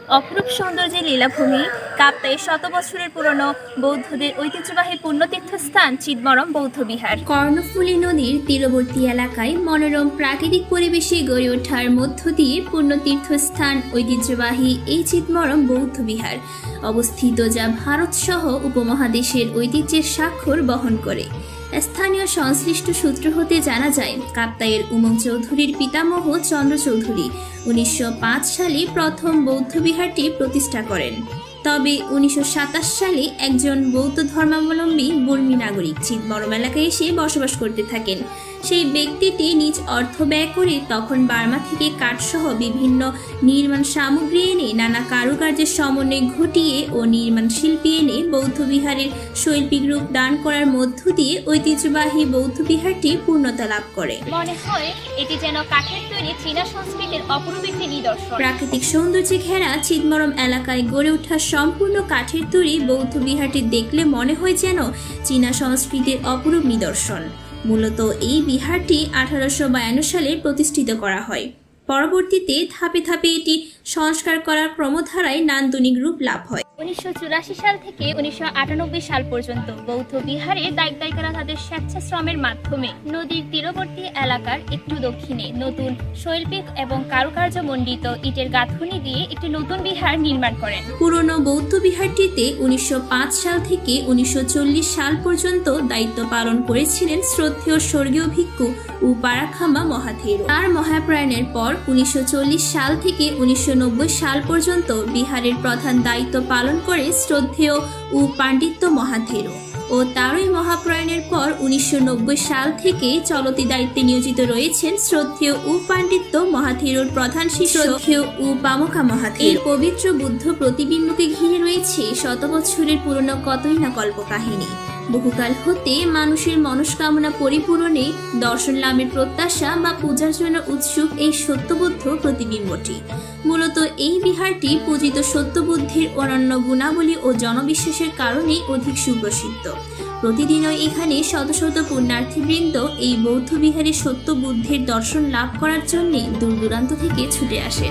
অপরূপ সৌন্দর্যের লীলাভূমি কাপ্তাই শত বছরের পুরনো বৌদ্ধদের ঐতিহ্যবাহী পুণ্যতীর্থস্থান চিদমরম বৌদ্ধবিহার। কর্ণফুলী নদীর তীরবর্তী এলাকায় মনোরম প্রাকৃতিক পরিবেশে গড়ে ওঠার মধ্য দিয়ে পুণ্যতীর্থস্থান ঐতিহ্যবাহী এই চিদমরম বৌদ্ধবিহার অবস্থিত, যা ভারত সহ উপমহাদেশের ঐতিহ্যের স্বাক্ষর বহন করে। স্থানীয় সংশ্লিষ্ট সূত্র হতে জানা যায়, কাপ্তাইয়ের উমং চৌধুরীর পিতামহ চন্দ্র চৌধুরী 1905 সালে প্রথম বৌদ্ধবিহারটি প্রতিষ্ঠা করেন। তবে 1927 সালে একজন বৌদ্ধ ধর্মাবলম্বী বর্মী নাগরিক চিদমরম এলাকায় এসে বসবাস করতে থাকেন। সেই ব্যক্তিটি নিজ অর্থ ব্যয় করে তখন বার্মা থেকে কাঠসহ বিভিন্ন নির্মাণ সামগ্রী এনে নানা কারুকার্যের সমন্বয় ঘটিয়ে ও নির্মাণ শিল্পী এনে বৌদ্ধবিহারের শৈল্পিক রূপ দান করার মধ্য দিয়ে ঐতিহ্যবাহী বৌদ্ধবিহারটি পূর্ণতা লাভ করে। মনে হয় এটি যেন কাঠের তৈরি চীনা সংস্কৃতির অপরূপ একটি নিদর্শন। প্রাকৃতিক সৌন্দর্যে ঘেরা চিদমরম এলাকায় গড়ে ওঠা সম্পূর্ণ কাঠের তৈরি বৌদ্ধবিহারটি দেখলে মনে হয় যেন চীনা সংস্কৃতির অপরূপ নিদর্শন। মূলত এই বিহারটি 1852 সালে প্রতিষ্ঠিত করা হয়। পরবর্তীতে ধাপে ধাপে এটি সংস্কার করার ক্রমধারায় নান্দনিক রূপ লাভ হয়। 1984 সাল থেকে 1998 সাল পর্যন্ত বৌদ্ধ বিহারে দায়িত্বকারা তাদের স্বেচ্ছাশ্রমের মাধ্যমে নদীর তীরবর্তী এলাকার একটু দক্ষিণে নতুন শৈল্পিক এবং কারুকার্য মণ্ডিত ইটের গাঁথুনি দিয়ে একটি নতুন বিহার নির্মাণ করেন। পুরনো বৌদ্ধ বিহারটিতে 1905 সাল থেকে 1940 সাল পর্যন্ত দায়িত্ব পালন করেছিলেন শ্রদ্ধেয় স্বর্গীয় ভিক্ষু উপারাখামা মহাথেরো। তার মহাপ্রয়াণের পর 1940 সাল থেকে 1990 সাল পর্যন্ত বিহারের প্রধান দায়িত্ব পালন করে শ্রদ্ধেয় পাণ্ডিত্য মহাথেরো ও তারই মহাপ্রয়াণের পর 1990 সাল থেকে চলতি দায়িত্বে নিয়োজিত রয়েছেন শ্রদ্ধেয় পাণ্ডিত্য মহাথেরোর প্রধান শিষ্য শ্রদ্ধেয় পামকা মহাথেরো। এই পবিত্র বুদ্ধ প্রতিবিম্বকে ঘিরে রয়েছে শত বছরের পুরনো কতই না কল্পকাহিনী। বহুকাল হতে মানুষের মনস্কামনা পরিপূরণে দর্শন লাভের প্রত্যাশা বা পূজার জন্য উৎসুক এই সত্যবুদ্ধ প্রতিবিম্বটি। মূলত এই বিহারটি পূজিত সত্যবুদ্ধের অনন্য গুণাবলী ও জনবিশ্বাসের কারণেই অধিক সুপ্রসিদ্ধ। প্রতিদিনই এখানে শত শত পুণ্যার্থীবৃন্দ এই বৌদ্ধ বিহারে সত্যবুদ্ধের দর্শন লাভ করার জন্য দূর দূরান্ত থেকে ছুটে আসে।